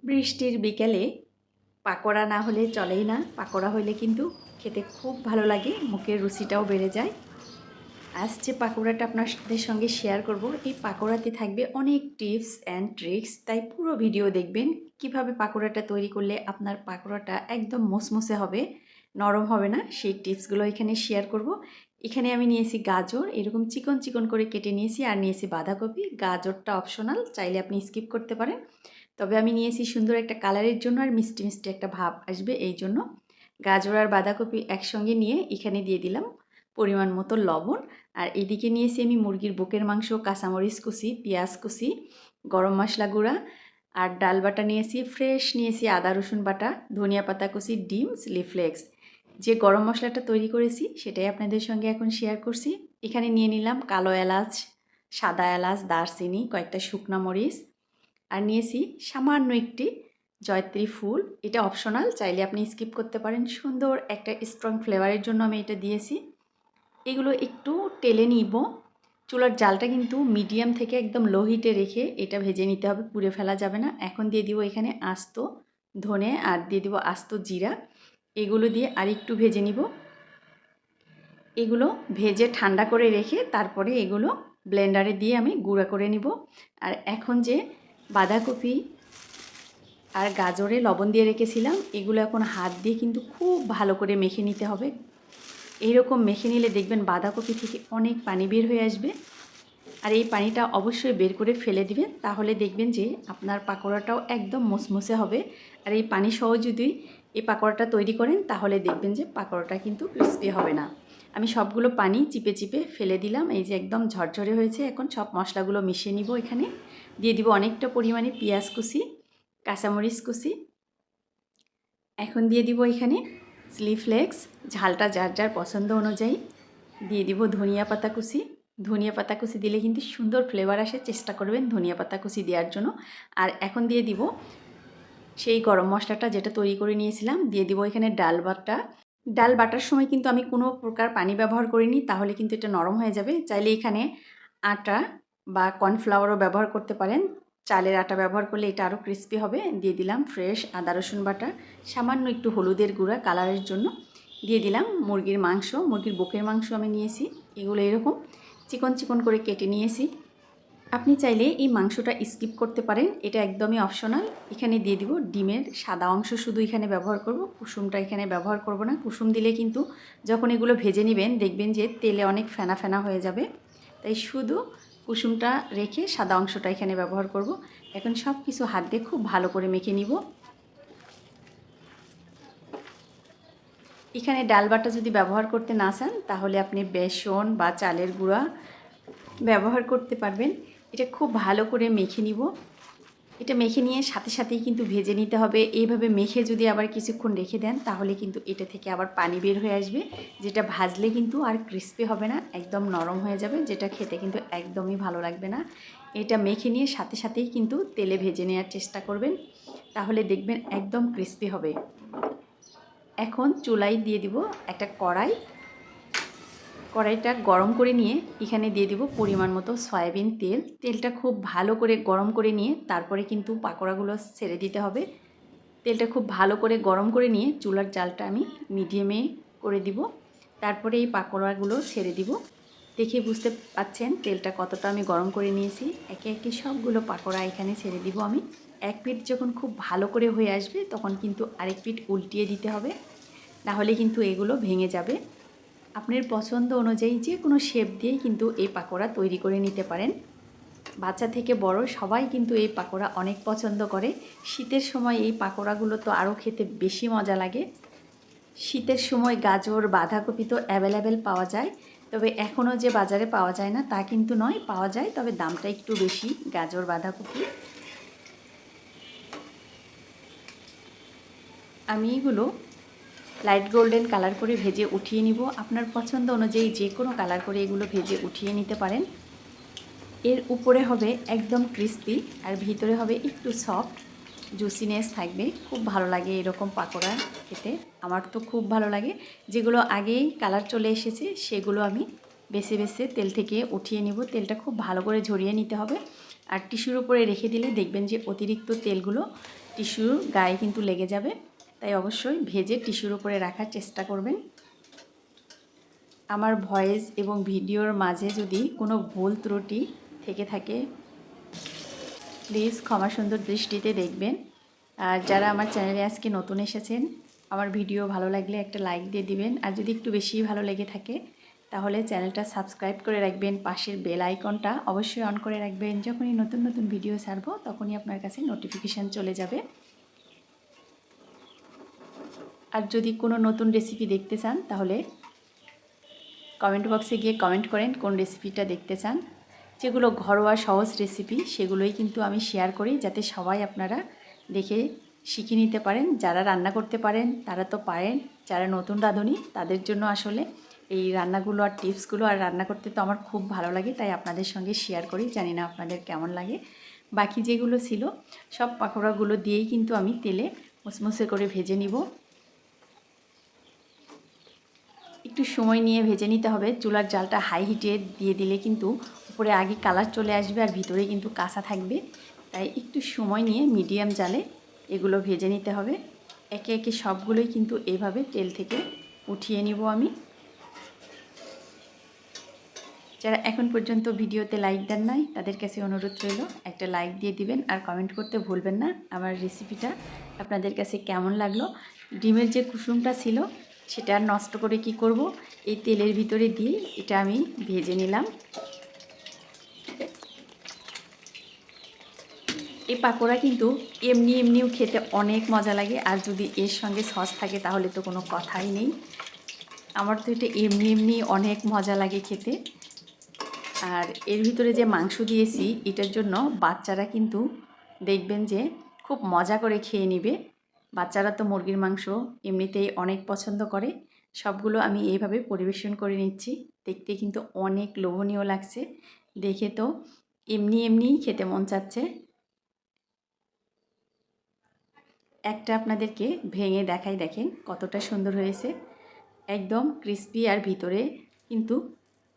বৃষ্টির বিকেলে পাকোড়া না হলে চলেই না। পাকোড়া হলে কিন্তু খেতে খুব ভালো লাগে, মুখের রুচিটাও বেড়ে যায়। আজ যে পাকোড়াটা আপনাদের সঙ্গে শেয়ার করব, এই পাকোড়াতে থাকবে অনেক টিপস অ্যান্ড ট্রিক্স, তাই পুরো ভিডিও দেখবেন। কিভাবে পাকোড়াটা তৈরি করলে আপনার পাকোড়াটা একদম মুসমুসে হবে, নরম হবে না, সেই টিপসগুলো এখানে শেয়ার করব। এখানে আমি নিয়েছি গাজর, এরকম চিকন চিকন করে কেটে নিয়েছি, আর নিয়েছি বাঁধাকপি। গাজরটা অপশনাল, চাইলে আপনি স্কিপ করতে পারেন। তবে আমি নিয়েছি সুন্দর একটা কালারের জন্য, আর মিষ্টি মিষ্টি একটা ভাব আসবে এই জন্য। গাজর আর বাঁধাকপি একসঙ্গে নিয়ে এখানে দিয়ে দিলাম পরিমাণ মতো লবণ। আর এদিকে নিয়েছি আমি মুরগির বুকের মাংস, কাঁচামরিচ কুচি, পেঁয়াজ কুচি, গরম মশলা গুঁড়া, আর ডাল বাটা নিয়েছি, ফ্রেশ নিয়েছি আদা রসুন বাটা, ধনিয়া পাতা কুচি, ডিম, চিলি ফ্লেক্স। যে গরম মশলাটা তৈরি করেছি সেটাই আপনাদের সঙ্গে এখন শেয়ার করছি। এখানে নিয়ে নিলাম কালো এলাচ, সাদা এলাচ, দারচিনি, কয়েকটা শুকনো মরিচ, আর নিয়েছি সামান্য একটি জয়ত্রী ফুল। এটা অপশনাল, চাইলে আপনি স্কিপ করতে পারেন। সুন্দর একটা স্ট্রং ফ্লেভারের জন্য আমি এটা দিয়েছি। এগুলো একটু টেলে নিব। চুলার জালটা কিন্তু মিডিয়াম থেকে একদম লো হিটে রেখে এটা ভেজে নিতে হবে, পুড়ে ফেলা যাবে না। এখন দিয়ে দিব এখানে আস্ত ধনে, আর দিয়ে দিব আস্ত জিরা। এগুলো দিয়ে আর একটু ভেজে নিব। এগুলো ভেজে ঠান্ডা করে রেখে তারপরে এগুলো ব্লেন্ডারে দিয়ে আমি গুঁড়া করে নিব। আর এখন যে বাঁধাকপি আর গাজরে লবণ দিয়ে রেখেছিলাম, এগুলো এখন হাত দিয়ে কিন্তু খুব ভালো করে মেখে নিতে হবে। এইরকম মেখে নিলে দেখবেন বাঁধাকপি থেকে অনেক পানি বের হয়ে আসবে। আর এই পানিটা অবশ্যই বের করে ফেলে দিবেন, তাহলে দেখবেন যে আপনার পাকোড়াটাও একদম মুসমুসে হবে। আর এই পানি সহ যদি এই পাকোড়াটা তৈরি করেন তাহলে দেখবেন যে পাকোড়াটা কিন্তু ক্রিস্পি হবে না। আমি সবগুলো পানি চিপে চিপে ফেলে দিলাম, এই যে একদম ঝরঝরে হয়েছে। এখন সব মশলাগুলো মিশিয়ে নিব। এখানে দিয়ে দিব অনেকটা পরিমাণে পেঁয়াজ কুচি, কাঁচামরিচ কুচি। এখন দিয়ে দিব এখানে চিলি ফ্লেক্স, ঝালটা যার যার পছন্দ অনুযায়ী। দিয়ে দিব ধনিয়া পাতা কুচি। ধনিয়া পাতা কুচি দিলে কিন্তু সুন্দর ফ্লেভার আসে, চেষ্টা করবেন ধনিয়া পাতা কুচি দেওয়ার জন্য। আর এখন দিয়ে দিব সেই গরম মশলাটা যেটা তৈরি করে নিয়েছিলাম, দিয়ে দিব এখানে ডাল বাটা। ডাল বাটার সময় কিন্তু আমি কোনো প্রকার পানি ব্যবহার করিনি, তাহলে কিন্তু এটা নরম হয়ে যাবে। চাইলে এখানে আটা বা কর্নফ্লাওয়ারও ব্যবহার করতে পারেন। চালের আটা ব্যবহার করলে এটা আরও ক্রিস্পি হবে। দিয়ে দিলাম ফ্রেশ আদা রসুন বাটা, সামান্য একটু হলুদের গুঁড়া কালারের জন্য। দিয়ে দিলাম মুরগির মাংস, মুরগির বুকের মাংস আমি নিয়েছি। এগুলো এরকম চিকন চিকন করে কেটে নিয়েছি। আপনি চাইলে এই মাংসটা স্কিপ করতে পারেন, এটা একদমই অপশনাল। এখানে দিয়ে দিব ডিমের সাদা অংশ, শুধু এখানে ব্যবহার করব, কুসুমটা এখানে ব্যবহার করব না। কুসুম দিলে কিন্তু যখন এগুলো ভেজে নেবেন দেখবেন যে তেলে অনেক ফেনা ফেনা হয়ে যাবে, তাই শুধু কুসুমটা রেখে সাদা অংশটা এখানে ব্যবহার করব। এখন সব কিছু হাত দিয়ে খুব ভালো করে মেখে নিব। এখানে ডাল বাটা যদি ব্যবহার করতে না চান তাহলে আপনি বেসন বা চালের গুঁড়া ব্যবহার করতে পারবেন। এটা খুব ভালো করে মেখে নিব। এটা মেখে নিয়ে সাথে সাথেই কিন্তু ভেজে নিতে হবে। এইভাবে মেখে যদি আবার কিছুক্ষণ রেখে দেন তাহলে কিন্তু এটা থেকে আবার পানি বের হয়ে আসবে, যেটা ভাজলে কিন্তু আর ক্রিস্পি হবে না, একদম নরম হয়ে যাবে, যেটা খেতে কিন্তু একদমই ভালো লাগবে না। এটা মেখে নিয়ে সাথে সাথেই কিন্তু তেলে ভেজে নেওয়ার চেষ্টা করবেন, তাহলে দেখবেন একদম ক্রিস্পি হবে। এখন চুলায় দিয়ে দিব একটা কড়াই। কড়াইটা গরম করে নিয়ে এখানে দিয়ে দেব পরিমাণ মতো সয়াবিন তেল। তেলটা খুব ভালো করে গরম করে নিয়ে তারপরে কিন্তু পাকোড়াগুলো ছেড়ে দিতে হবে। তেলটা খুব ভালো করে গরম করে নিয়ে চুলার জালটা আমি মিডিয়ামে করে দিব। তারপরে এই পাকোড়াগুলো ছেড়ে দিব। দেখে বুঝতে পাচ্ছেন তেলটা কতটা আমি গরম করে নিয়েছি। একে একে সবগুলো পাকোড়া এখানে ছেড়ে দিব আমি। এক পিঠ যখন খুব ভালো করে হয়ে আসবে তখন কিন্তু আরেক পিঠ উল্টিয়ে দিতে হবে, নাহলে কিন্তু এগুলো ভেঙে যাবে। আপনার পছন্দ অনুযায়ী যে কোনো শেপ দিয়েই কিন্তু এই পাকোড়া তৈরি করে নিতে পারেন। বাচ্চা থেকে বড় সবাই কিন্তু এই পাকোড়া অনেক পছন্দ করে। শীতের সময় এই পাকোড়াগুলো তো আরও খেতে বেশি মজা লাগে। শীতের সময় গাজর বাঁধাকপি তো অ্যাভেলেবেল পাওয়া যায়, তবে এখনও যে বাজারে পাওয়া যায় না তা কিন্তু নয়, পাওয়া যায়, তবে দামটা একটু বেশি গাজর বাঁধাকপি। আমি এগুলো লাইট গোল্ডেন কালার করে ভেজে উঠিয়ে নিব। আপনার পছন্দ অনুযায়ী যে কোনো কালার করে এগুলো ভেজে উঠিয়ে নিতে পারেন। এর উপরে হবে একদম ক্রিস্পি আর ভিতরে হবে একটু সফট, জুসিনেস থাকবে। খুব ভালো লাগে এরকম পাকোড়া খেতে, আমার তো খুব ভালো লাগে। যেগুলো আগেই কালার চলে এসেছে সেগুলো আমি বেছে বেছে তেল থেকে উঠিয়ে নিব। তেলটা খুব ভালো করে ঝরিয়ে নিতে হবে, আর টিস্যুর উপরে রেখে দিলে দেখবেন যে অতিরিক্ত তেলগুলো টিস্যুর গায়ে কিন্তু লেগে যাবে, তাই অবশ্যই ভেজে টিস্যুর উপরে রাখার চেষ্টা করবেন। আমার ভয়েস এবং ভিডিওর মাঝে যদি কোনো ভুল ত্রুটি থেকে থাকে প্লিজ ক্ষমা সুন্দর দৃষ্টিতে দেখবেন। আর যারা আমার চ্যানেলে আজকে নতুন এসেছেন, আমার ভিডিও ভালো লাগলে একটা লাইক দিয়ে দিবেন। আর যদি একটু বেশি ভালো লেগে থাকে তাহলে চ্যানেলটা সাবস্ক্রাইব করে রাখবেন, পাশের বেল আইকনটা অবশ্যই অন করে রাখবেন। যখনই নতুন নতুন ভিডিও ছাড়বো তখনই আপনার কাছে নোটিফিকেশান চলে যাবে। আর যদি কোনো নতুন রেসিপি দেখতে চান তাহলে কমেন্ট বক্সে গিয়ে কমেন্ট করেন কোন রেসিপিটা দেখতে চান। যেগুলো ঘরোয়া সহজ রেসিপি সেগুলোই কিন্তু আমি শেয়ার করি, যাতে সবাই আপনারা দেখে শিখে নিতে পারেন। যারা রান্না করতে পারেন তারা তো পারেন, যারা নতুন রাঁধুনি তাদের জন্য আসলে এই রান্নাগুলো আর টিপসগুলো, আর রান্না করতে তো আমার খুব ভালো লাগে, তাই আপনাদের সঙ্গে শেয়ার করি। জানি না আপনাদের কেমন লাগে। বাকি যেগুলো ছিল সব পাকোড়াগুলো দিয়েই কিন্তু আমি তেলে মুসমুসে করে ভেজে নিব। একটু সময় নিয়ে ভেজে নিতে হবে। চুলার জালটা হাই হিটে দিয়ে দিলে কিন্তু উপরে আগে কালার চলে আসবে আর ভিতরে কিন্তু কাঁচা থাকবে, তাই একটু সময় নিয়ে মিডিয়াম জালে এগুলো ভেজে নিতে হবে। একে একে সবগুলোই কিন্তু এভাবে তেল থেকে উঠিয়ে নিব আমি। যারা এখন পর্যন্ত ভিডিওতে লাইক দেন নাই তাদের কাছে অনুরোধ রইল একটা লাইক দিয়ে দিবেন, আর কমেন্ট করতে ভুলবেন না আমার রেসিপিটা আপনাদের কাছে কেমন লাগলো। ডিমের যে কুসুমটা ছিল সেটা আর নষ্ট করে কি করব, এই তেলের ভিতরে দিয়ে এটা আমি ভেজে নিলাম। এই পাকোড়া কিন্তু এমনিও খেতে অনেক মজা লাগে, আর যদি এর সঙ্গে সস থাকে তাহলে তো কোনো কথাই নেই। আমার তো এটা এমনি অনেক মজা লাগে খেতে। আর এর ভিতরে যে মাংস দিয়েছি এটার জন্য বাচ্চারা কিন্তু দেখবেন যে খুব মজা করে খেয়ে নেবে। বাচ্চারা তো মুরগির মাংস এমনিতেই অনেক পছন্দ করে। সবগুলো আমি এইভাবে পরিবেশন করে নিচ্ছি। দেখতে কিন্তু অনেক লোভনীয় লাগছে, দেখে তো এমনিই খেতে মন চাচ্ছে। একটা আপনাদেরকে ভেঙে দেখাই, দেখেন কতটা সুন্দর হয়েছে, একদম ক্রিস্পি আর ভিতরে কিন্তু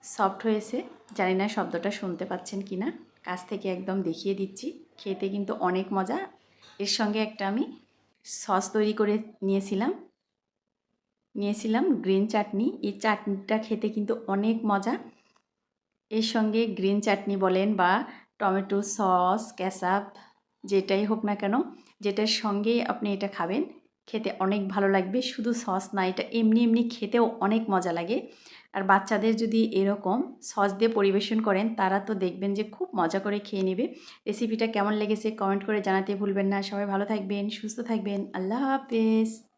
সফট হয়েছে। জানি না শব্দটা শুনতে পাচ্ছেন কি না, কাছ থেকে একদম দেখিয়ে দিচ্ছি। খেতে কিন্তু অনেক মজা। এর সঙ্গে একটা আমি সস তৈরি করে নিয়েছিলাম গ্রিন চাটনি। এই চাটনিটা খেতে কিন্তু অনেক মজা। এর সঙ্গে গ্রিন চাটনি বলেন বা টমেটো সস, কেচাপ, যেটাই হোক না কেন, যেটার সঙ্গেই আপনি এটা খাবেন খেতে অনেক ভালো লাগবে। শুধু সস না, এটা এমনি খেতেও অনেক মজা লাগে। আর বাচ্চাদের যদি এরকম সস দিয়ে পরিবেশন করেন তারা তো দেখবেন যে খুব মজা করে খেয়ে নেবে। রেসিপিটা কেমন লেগেছে কমেন্ট করে জানাতে ভুলবেন না। সবাই ভালো থাকবেন, সুস্থ থাকবেন। আল্লাহ হাফেজ।